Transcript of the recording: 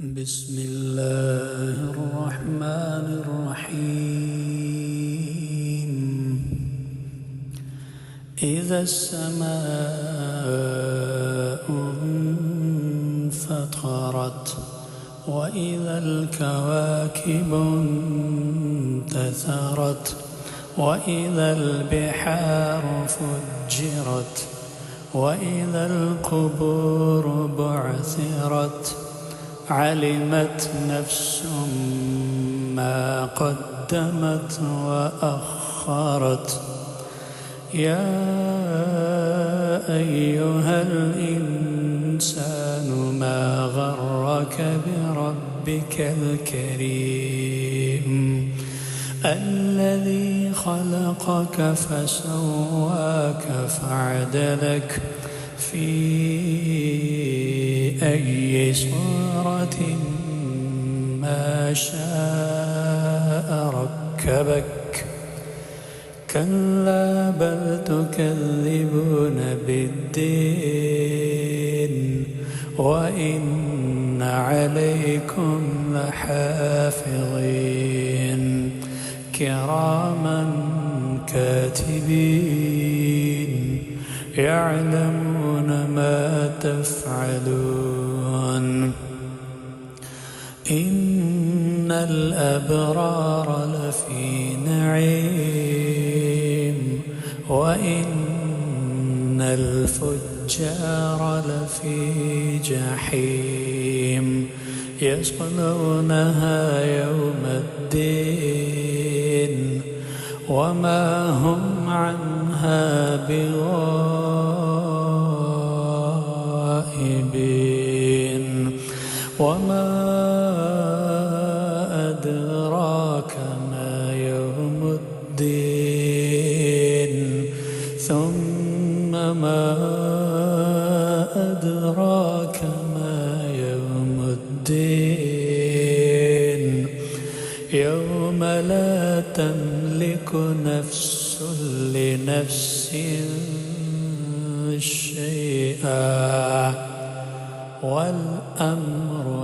بسم الله الرحمن الرحيم. إذا السماء انفطرت وإذا الكواكب انتثرت وإذا البحار فجرت وإذا القبور بعثرت علمت نفس ما قدمت وأخرت. يا أيها الإنسان ما غرك بربك الكريم الذي خلقك فسواك فعدلك في أي صورة ما شاء ركبك. كلا بل تكذبون بالدين وإن عليكم لحافظين كراما كاتبين يعلمون ما تفعلون. إن الأبرار لفي نعيم وإن الفجار لفي جحيم يصلونها يوم الدين وما هم عنها بغائبين. وما أدراك ما يوم الدين ثم ما أدراك ما يوم الدين يوم لا تملك نفس لنفس شيئا والأمر